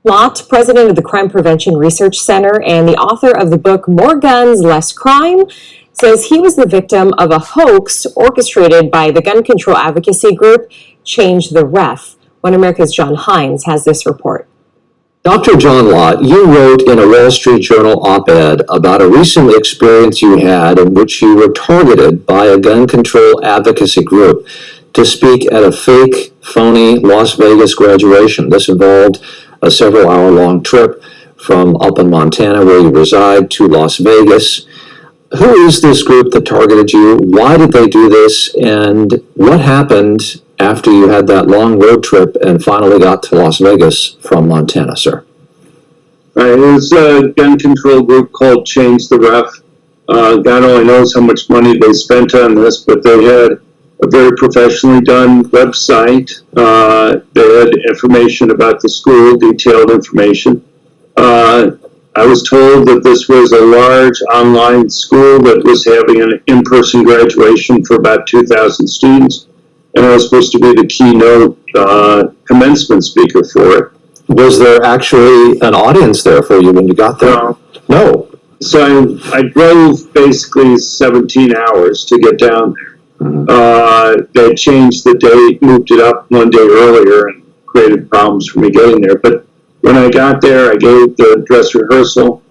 Lott, president of the Crime Prevention Research Center and the author of the book More Guns, Less Crime, says he was the victim of a hoax orchestrated by the gun control advocacy group Change the Ref. One America's John Hines has this report. Dr. John Lott, you wrote in a Wall Street Journal op-ed about a recent experience you had in which you were targeted by a gun control advocacy group to speak at a fake, phony Las Vegas graduation. This involved a several-hour-long trip from up in Montana, where you reside, to Las Vegas. Who is this group that targeted you? Why did they do this? And what happened after you had that long road trip and finally got to Las Vegas from Montana, sir? It was a gun control group called Change the Ref. God only knows how much money they spent on this, but they had a very professionally done website. They had information about the school, detailed information. I was told that this was a large online school that was having an in-person graduation for about 2,000 students, and I was supposed to be the keynote commencement speaker for it. Was there actually an audience there for you when you got there? No. So I drove basically 17 hours to get down there. They changed the date, moved it up one day earlier, and created problems for me getting there. But when I got there, I gave the dress rehearsal,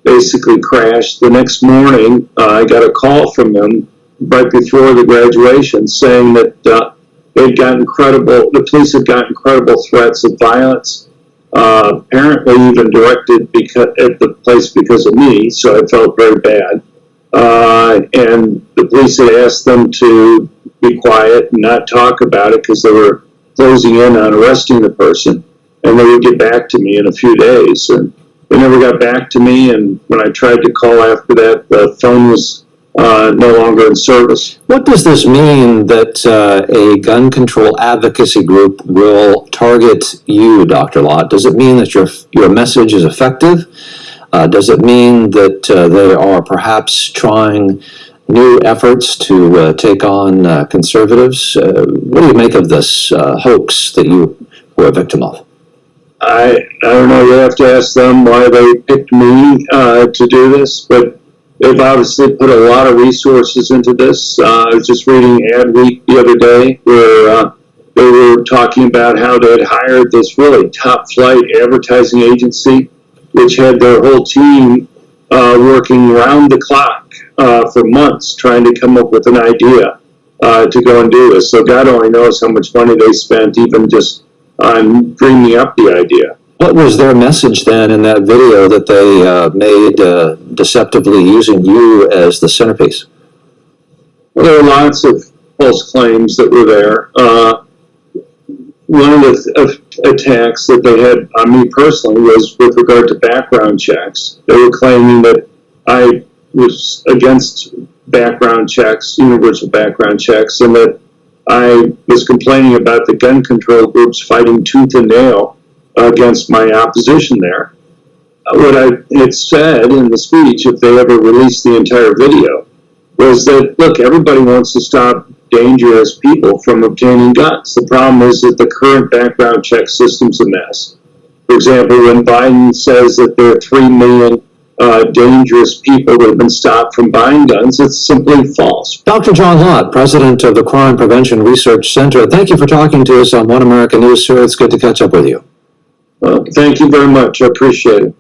basically crashed. The next morning, I got a call from them right before the graduation saying that the police had gotten incredible threats of violence, apparently even directed at the place because of me, so I felt very bad. And the police had asked them to be quiet and not talk about it because they were closing in on arresting the person, and they would get back to me in a few days. And they never got back to me, and when I tried to call after that, the phone was no longer in service. What does this mean that a gun control advocacy group will target you, Dr. Lott? Does it mean that your message is effective? Does it mean that they are perhaps trying new efforts to take on conservatives? What do you make of this hoax that you were a victim of? I don't know. You have to ask them why they picked me to do this, but they've obviously put a lot of resources into this. I was just reading Adweek the other day where they were talking about how they had hired this really top-flight advertising agency, which had their whole team working round the clock for months trying to come up with an idea to go and do this. So God only knows how much money they spent even just on dreaming up the idea. What was their message then in that video that they made deceptively using you as the centerpiece? Well, there were lots of false claims that were there. One of the attacks that they had on me personally was with regard to background checks. They were claiming that I was against background checks, universal background checks, and that I was complaining about the gun control groups fighting tooth and nail against my opposition there. What I had said in the speech, if they ever released the entire video, was that, look, everybody wants to stop dangerous people from obtaining guns. The problem is that the current background check system's a mess. For example, when Biden says that there are 3 million dangerous people that have been stopped from buying guns, it's simply false. Dr. John Lott, president of the Crime Prevention Research Center, thank you for talking to us on One American News, sir. It's good to catch up with you. Well, thank you very much. I appreciate it.